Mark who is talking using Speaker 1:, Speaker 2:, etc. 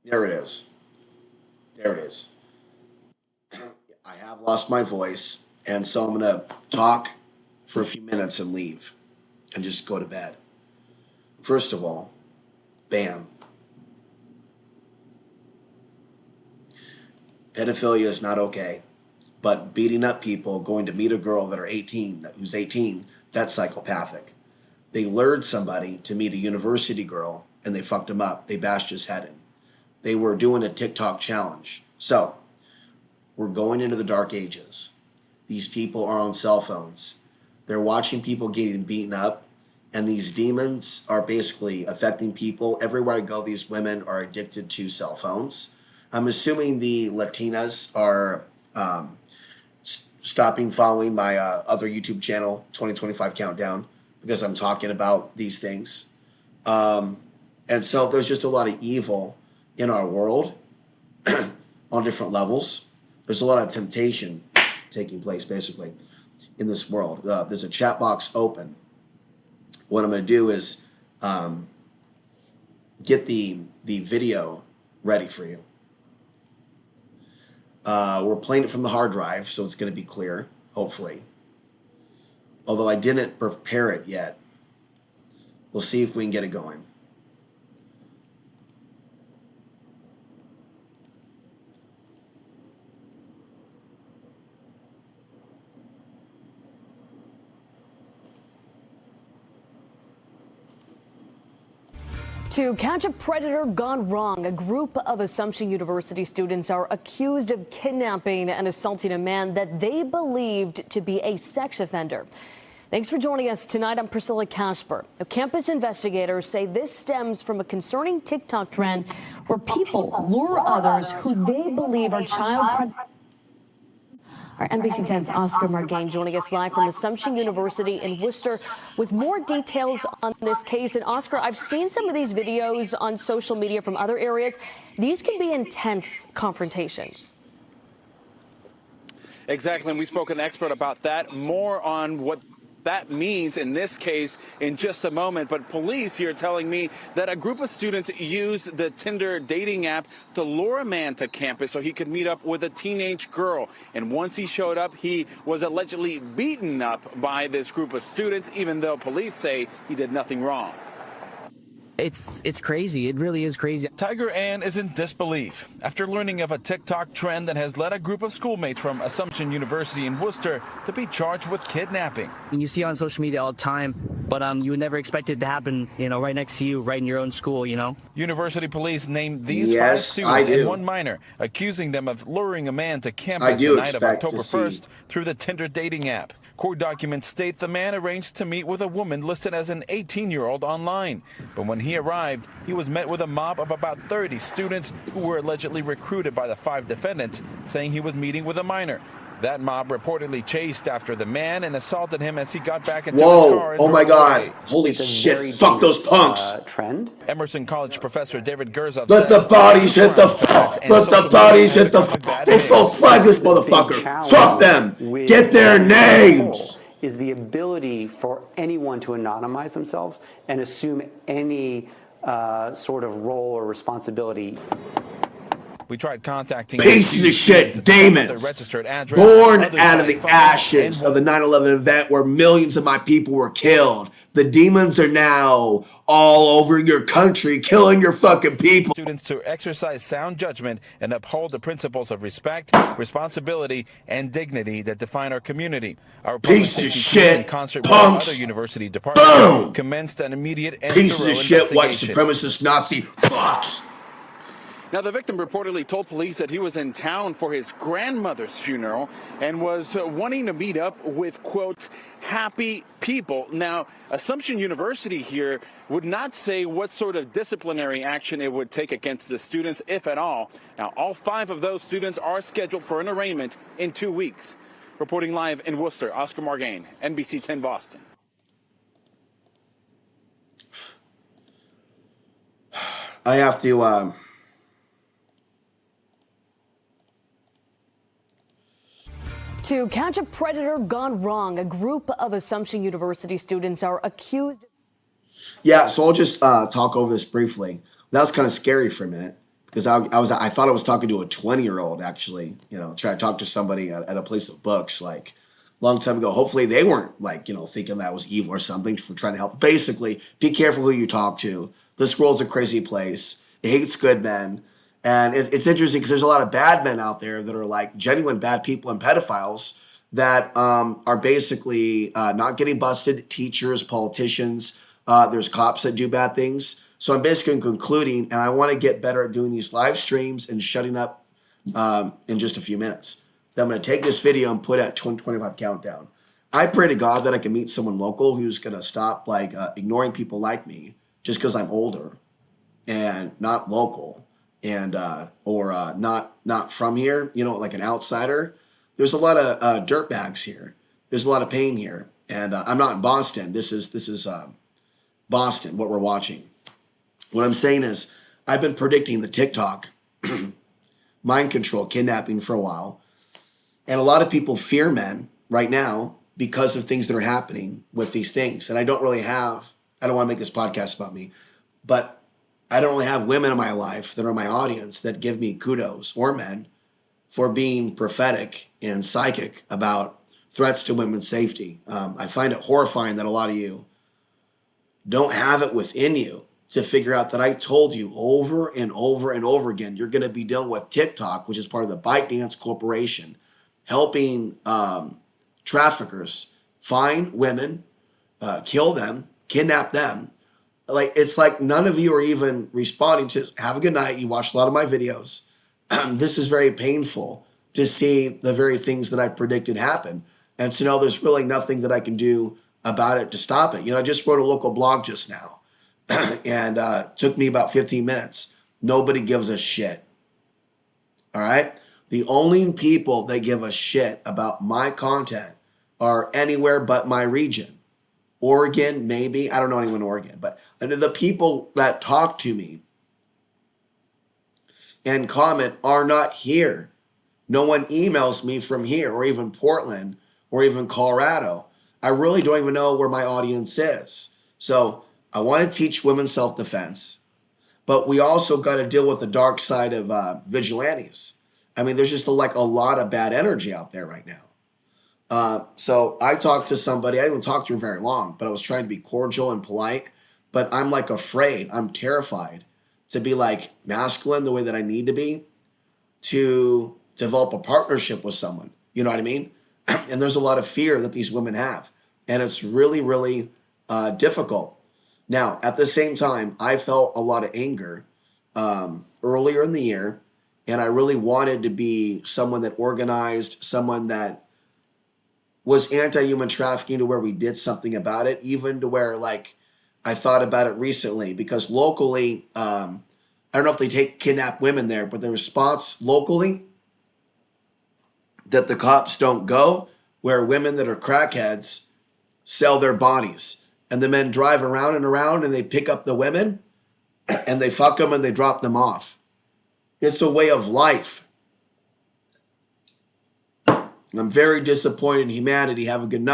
Speaker 1: There it is. There it is. I have lost my voice, and so I'm gonna talk for a few minutes and leave and just go to bed. First of all, bam. Pedophilia is not okay. But beating up people, going to meet a girl that are 18, who's 18, that's psychopathic. They lured somebody to meet a university girl and they fucked him up. They bashed his head in. They were doing a TikTok challenge. So we're going into the dark ages. These people are on cell phones. They're watching people getting beaten up, and these demons are basically affecting people. Everywhere I go, these women are addicted to cell phones. I'm assuming the Latinas are stopping following my other YouTube channel, 2025 Countdown, because I'm talking about these things. Um, and so there's just a lot of evil in our world on different levels. There's a lot of temptation taking place, basically, in this world. There's a chat box open. What I'm going to do is get the video ready for you. We're playing it from the hard drive, so it's going to be clear, hopefully. Although I didn't prepare it yet. We'll see if we can get it going.
Speaker 2: To catch a predator gone wrong, a group of Assumption University students are accused of kidnapping and assaulting a man that they believed to be a sex offender. Thanks for joining us tonight. I'm Priscilla Casper. Now, campus investigators say this stems from a concerning TikTok trend where people lure others who they believe are child predators. Our NBC 10's Oscar Margain joining us live from Assumption University in Worcester with more details on this case. And Oscar, I've seen some of these videos on social media from other areas. These can be intense confrontations.
Speaker 3: Exactly, and we spoke to an expert about that. More on what that means in this case in just a moment. But police here telling me that a group of students used the Tinder dating app to lure a man to campus so he could meet up with a teenage girl. And once he showed up, he was allegedly beaten up by this group of students, even though police say he did nothing wrong.
Speaker 4: It's crazy. It really is crazy.
Speaker 5: Tiger Ann is in disbelief after learning of a TikTok trend that has led a group of schoolmates from Assumption University in Worcester to be charged with kidnapping.
Speaker 4: You see it on social media all the time, but you would never expect it to happen, right next to you, right in your own school,
Speaker 5: University police named these five students and one minor, accusing them of luring a man to campus the night of October 1st through the Tinder dating app. Court documents state the man arranged to meet with a woman listed as an 18-year-old online. But when he arrived, he was met with a mob of about 30 students who were allegedly recruited by the five defendants, saying he was meeting with a minor. That mob reportedly chased after the man and assaulted him as he got back into his car.
Speaker 1: Oh my God. Holy shit. Fuck those punks.
Speaker 5: Trend. Emerson College professor David Gerzov
Speaker 1: Let the bodies hit the fuck. Let the bodies hit the fuck. They false flag this motherfucker. Fuck them. Get their names.
Speaker 6: Is the ability for anyone to anonymize themselves and assume any sort of role or responsibility.
Speaker 5: We tried contacting
Speaker 1: pieces of shit demons born out of the ashes of the 9/11 event where millions of my people were killed. The demons are now all over your country killing your fucking people.
Speaker 5: Students to exercise sound judgment and uphold the principles of respect, responsibility, and dignity that define our community. Our public safety team, in concert with other university departments, commenced an immediate and
Speaker 1: pieces
Speaker 5: thorough
Speaker 1: of shit white
Speaker 5: investigation.
Speaker 1: supremacist Nazi fucks.
Speaker 3: Now, the victim reportedly told police that he was in town for his grandmother's funeral and was wanting to meet up with, quote, happy people. Now, Assumption University here would not say what sort of disciplinary action it would take against the students, if at all. Now, all five of those students are scheduled for an arraignment in 2 weeks. Reporting live in Worcester, Oscar Margain, NBC 10 Boston.
Speaker 1: I have to,
Speaker 2: To catch a predator gone wrong, a group of Assumption University students are accused.
Speaker 1: Yeah, so I'll just talk over this briefly. That was kind of scary for a minute because I thought I was talking to a 20-year-old actually, trying to talk to somebody at a place of books like a long time ago. Hopefully they weren't like, thinking that was evil or something for trying to help. Basically, be careful who you talk to. This world's a crazy place. It hates good men. And it's interesting because there's a lot of bad men out there that are like genuine bad people and pedophiles that are basically not getting busted. Teachers, politicians, there's cops that do bad things. So I'm basically concluding, and I want to get better at doing these live streams and shutting up in just a few minutes. Then I'm going to take this video and put it at 2025 countdown. I pray to God that I can meet someone local who's going to stop like ignoring people like me just because I'm older and not local and or not from here, like an outsider. There's a lot of dirt bags here. There's a lot of pain here, and I'm not in Boston. This is Boston. What we're watching. What I'm saying is, I've been predicting the TikTok mind control kidnapping for a while, and a lot of people fear men right now because of things that are happening with these things. And I don't want to make this podcast about me, but I don't really have women in my life that are my audience that give me kudos, or men, for being prophetic and psychic about threats to women's safety. I find it horrifying that a lot of you don't have it within you to figure out that I told you over and over and over again, you're going to be dealing with TikTok, which is part of the ByteDance Corporation, helping traffickers find women, kill them, kidnap them. Like, it's like none of you are even responding to have a good night. You watched a lot of my videos. This is very painful to see the very things that I predicted happen, and to know there's really nothing that I can do about it to stop it. I just wrote a local blog just now, and took me about 15 minutes. Nobody gives a shit. All right? The only people that give a shit about my content are anywhere but my region. Oregon, maybe. I don't know anyone in Oregon, but the people that talk to me and comment are not here. No one emails me from here, or even Portland, or even Colorado. I really don't even know where my audience is. So I want to teach women self-defense, but we also got to deal with the dark side of vigilantes. I mean, there's just a lot of bad energy out there right now. So I talked to somebody. I didn't talk to her very long, but I was trying to be cordial and polite. But I'm like afraid. I'm terrified to be like masculine the way that I need to be to develop a partnership with someone. You know what I mean? And there's a lot of fear that these women have. And it's really, really difficult. Now, at the same time, I felt a lot of anger earlier in the year. And I really wanted to be someone that organized, someone that was anti-human trafficking to where we did something about it, even to where like I thought about it recently, because locally, I don't know if they take kidnapped women there, but the response locally that the cops don't go where women that are crackheads sell their bodies, and the men drive around and around and they pick up the women and they fuck them and they drop them off. It's a way of life. I'm very disappointed in humanity. Have a good night.